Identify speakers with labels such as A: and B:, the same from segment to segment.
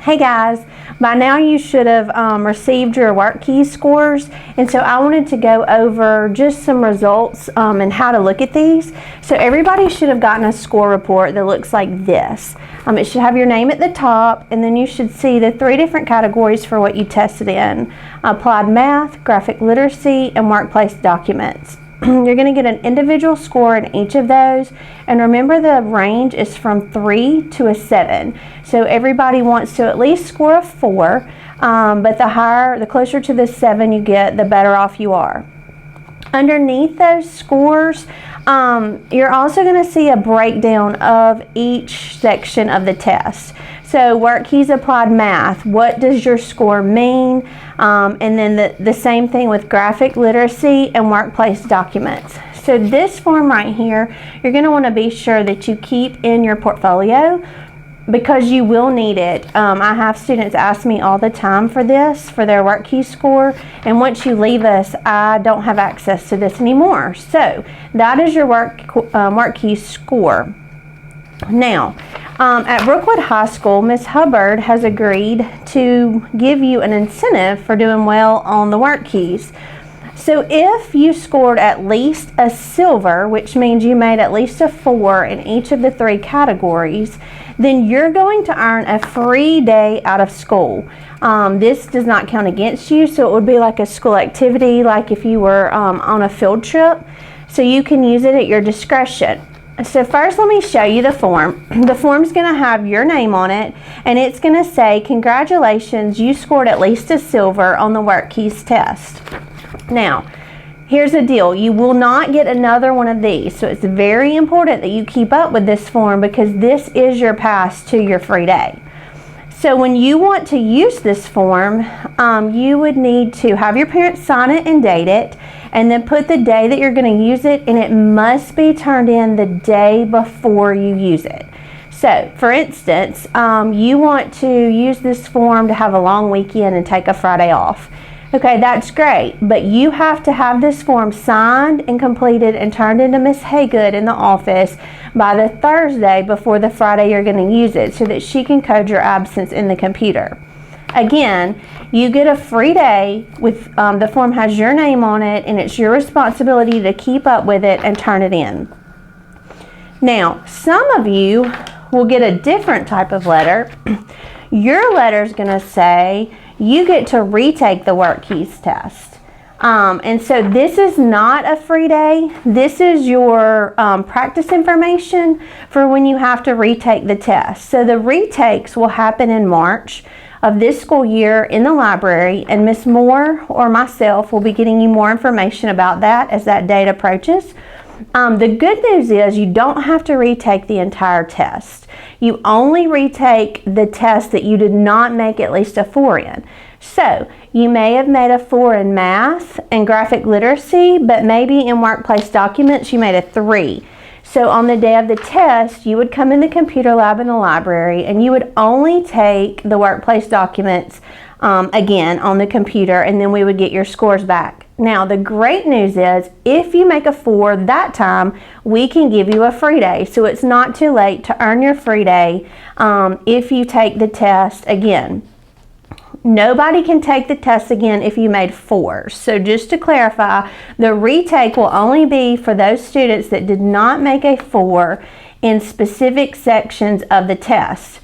A: Hey guys, by now you should have received your Workkeys scores, and so I wanted to go over just some results and how to look at these. So everybody should have gotten a score report that looks like this. It should have your name at the top, and then you should see the 3 different categories for what you tested in: applied math, graphic literacy, and workplace documents. You're going to get an individual score in each of those, and remember the range is from 3 to a 7. So everybody wants to at least score a 4, but the closer to the 7 you get, the better off you are. Underneath those scores, you're also going to see a breakdown of each section of the test. So Workkeys Applied Math, what does your score mean? And then the same thing with graphic literacy and workplace documents. So this form right here, you're going to want to be sure that you keep in your portfolio, because you will need it. I have students ask me all the time for this, for their Workkeys score, and once you leave us, I don't have access to this anymore. So that is your Workkeys score. Now, at Brookwood High School, Ms. Hubbard has agreed to give you an incentive for doing well on the Workkeys. So if you scored at least a silver, which means you made at least a 4 in each of the 3 categories, then you're going to earn a free day out of school. This does not count against you, so it would be like a school activity, like if you were on a field trip. So you can use it at your discretion. So first let me show you the form. The form's going to have your name on it, and it's going to say, congratulations, you scored at least a silver on the Workkeys test. Now, here's the deal. You will not get another one of these, so it's very important that you keep up with this form, because this is your pass to your free day. So when you want to use this form, you would need to have your parents sign it and date it, and then put the day that you're going to use it, and it must be turned in the day before you use it. So, for instance, you want to use this form to have a long weekend and take a Friday off. Okay, that's great, but you have to have this form signed and completed and turned into Miss Haygood in the office by the Thursday before the Friday you're going to use it, so that she can code your absence in the computer. Again, you get a free day with the form has your name on it, and it's your responsibility to keep up with it and turn it in. Now, some of you will get a different type of letter. Your letter is going to say you get to retake the Workkeys test. And so this is not a free day. This is your practice information for when you have to retake the test. So the retakes will happen in March of this school year in the library, and Ms. Moore or myself will be getting you more information about that as that date approaches. The good news is you don't have to retake the entire test. You only retake the test that you did not make at least a 4 in. So you may have made a 4 in math and graphic literacy, but maybe in workplace documents you made a 3. So on the day of the test, you would come in the computer lab in the library, and you would only take the workplace documents again on the computer, and then we would get your scores back. Now, the great news is if you make a 4 that time, we can give you a free day. So it's not too late to earn your free day if you take the test again. Nobody can take the test again if you made 4s. So just to clarify, the retake will only be for those students that did not make a 4 in specific sections of the test.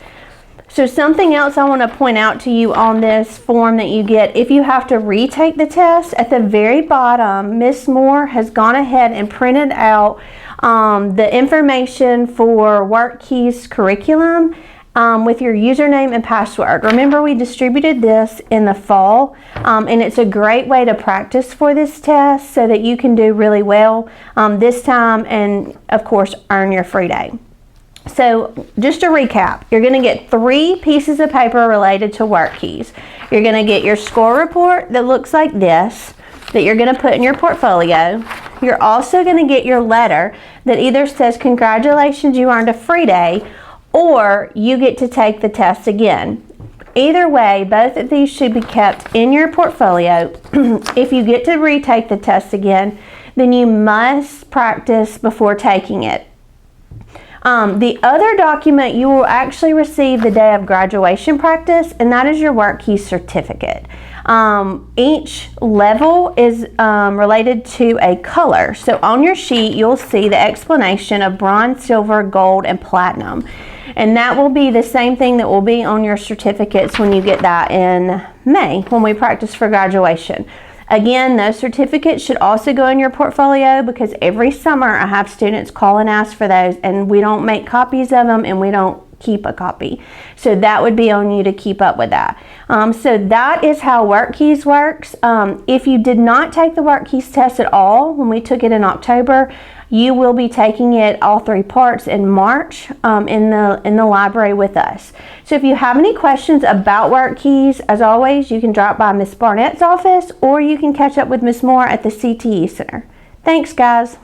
A: So something else I want to point out to you on this form that you get, if you have to retake the test, at the very bottom, Ms. Moore has gone ahead and printed out the information for Workkeys curriculum with your username and password. Remember, we distributed this in the fall, and it's a great way to practice for this test so that you can do really well this time, and of course earn your free day. So just to recap, you're going to get 3 pieces of paper related to Workkeys. You're going to get your score report that looks like this, that you're going to put in your portfolio. You're also going to get your letter that either says congratulations, you earned a free day, or you get to take the test again. Either way, both of these should be kept in your portfolio. If you get to retake the test again, then you must practice before taking it. The other document you will actually receive the day of graduation practice, and that is your Workkeys Certificate. Each level is related to a color. So on your sheet, you'll see the explanation of bronze, silver, gold, and platinum. And that will be the same thing that will be on your certificates when you get that in May, when we practice for graduation. Again, those certificates should also go in your portfolio, because every summer I have students call and ask for those, and we don't make copies of them and we don't keep a copy. So that would be on you to keep up with that. So that is how Workkeys works. If you did not take the Workkeys test at all when we took it in October, you will be taking it all 3 parts in March in the library with us. So if you have any questions about Workkeys, as always, you can drop by Miss Barnett's office, or you can catch up with Miss Moore at the CTE Center. Thanks, guys.